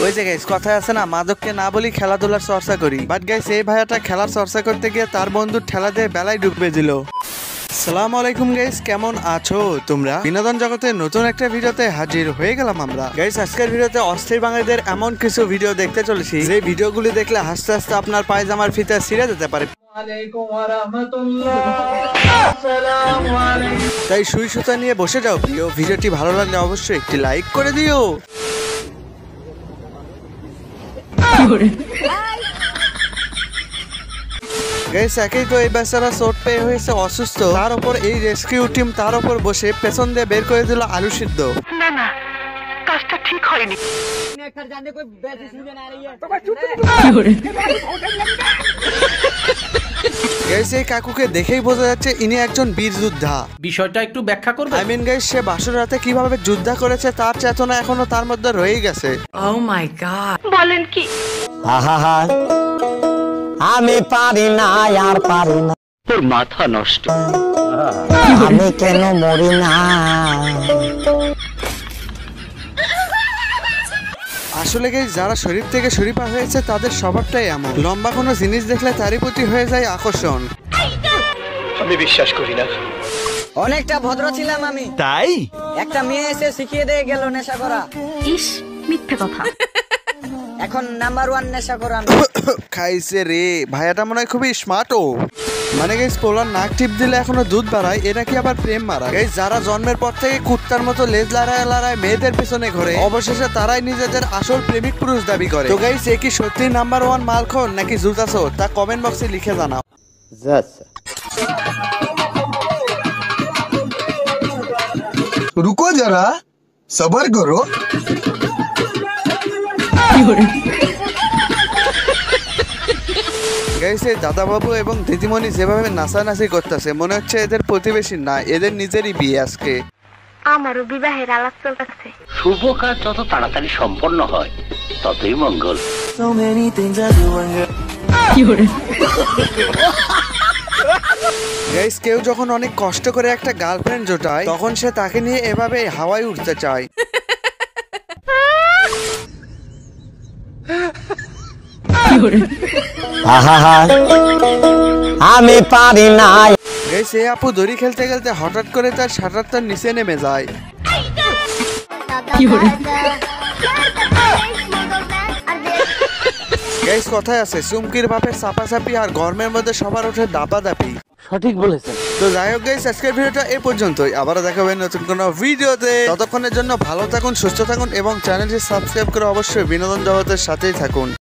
ওই যে গাইস কথায় আছে না, মাদককে না বলি খেলাধুলার চর্চা করি। বাট গাইস এই ভাইয়াটা খেলার চর্চা করতে গিয়ে তার বন্ধুর ঠেলা দিয়ে বেলায় ডুবে দিল। আসসালামু আলাইকুম গাইস, কেমন আছো তোমরা? বিনোদন জগতে নতুন একটা ভিডিওতে হাজির হয়ে গেলাম আমরা। গাইস আজকের ভিডিওতে অস্থির বাঙালিদের এমন কিছু ভিডিও দেখতে চলেছি যে ভিডিওগুলি দেখলে হাসতে হাসতে আপনার পায়জামার ফিতা ছিঁড়ে যেতে পারে। তাই সুই সুতা নিয়ে বসে যাও প্রিয়। ভিডিওটি ভালো লাগলে অবশ্যই একটি লাইক করে দিও। গাইস একেই তো এই বেচারা চোট পেয়ে হয়েছে অসুস্থ, তার উপর এই রেস্কিউ টিম তার উপর বসে পেছন দিয়ে বের করে দিল আলু সিদ্ধ। না না, কাজটা ঠিক হয়নি। গাইস এই কাকুকে দেখেই বোঝা যাচ্ছে ইনি একজন বীর যোদ্ধা। বিষয়টা একটু ব্যাখ্যা করবে? আই মিন গাইস সে বাসর রাতে কিভাবে যুদ্ধ করেছে তার চেতনা এখনো তার মধ্যে রয়েই গেছে। ও মাই গড, বলেন কি? আহা আমি পারি না, আর পারি না। তোর মাথা নষ্ট। আমি কেন মরি না? আসলে গাইস যারা শরীর থেকে শরীফা হয়েছে তাদের স্বভাবটাই এমন, লম্বা কোনো জিনিস দেখলে তারই প্রতি হয়ে যায় আকর্ষণ। আমি বিশ্বাস করি না। অনেকটা ভদ্র ছিলাম আমি, তাই একটা মেয়ে এসে শিখিয়ে দিয়ে গেল নেশা করা। ইস, মিথ্যে কথা। এখন নাম্বার 1 নেশা করা আমি। খাইছে রে, ভাইয়াটা মনে হয় খুবই স্মার্ট। ও মানে গাইস পোলার নাক টিপ দিলে এখনো দুধ বাড়ায়, এরা কি আবার প্রেম মারা? গাইস যারা জন্মের পর থেকে কুত্তার মতো লেজ লড়ায় লড়ায় মেয়েদের পেছনে ঘোরে, অবশেষে তারাই নিজেদের আসল প্রেমিক পুরুষ দাবি করে। তো গাইস এ কি সত্যি নাম্বার 1 মালখন নাকি জুতাছো তা কমেন্ট বক্সে লিখে জানাও। रुको जरा सबर करो। গাইস এই দাদাবাবু এবং দিদিমণি যেভাবে নাচানাচি করতেছে মনে হচ্ছে এদের প্রতিবেশী না, এদের নিজেরই বিয়ে আজকে। আমারও বিবাহের আলাপ চলতেছে। শুভ কাজ যত তাড়াতাড়ি সম্পন্ন হয় ততই মঙ্গল। গাইস কেউ যখন অনেক কষ্ট করে একটা গার্লফ্রেন্ড জোটায় তখন সে তাকে নিয়ে এভাবে হাওয়ায় উঠতে চায়। আমি পারি না। গাইস এই আপু দড়ি খেলতে খেলতে হঠাৎ করে তার শাটারটা নিচে নেমে যায়। গাইস কথায় আছে চুমকির বাপের চাপাচাপি আর গরমের মধ্যে সবার ওঠে দাপাদাপি। সঠিক বলেছেন। তো যাই হোক গাইস আজকের ভিডিওটা এই পর্যন্তই, আবারও দেখা হবে নতুন কোনো ভিডিওতে। ততক্ষণের জন্য ভালো থাকুন, সুস্থ থাকুন এবং চ্যানেলটি সাবস্ক্রাইব করে অবশ্যই বিনোদন জগতের সাথেই থাকুন।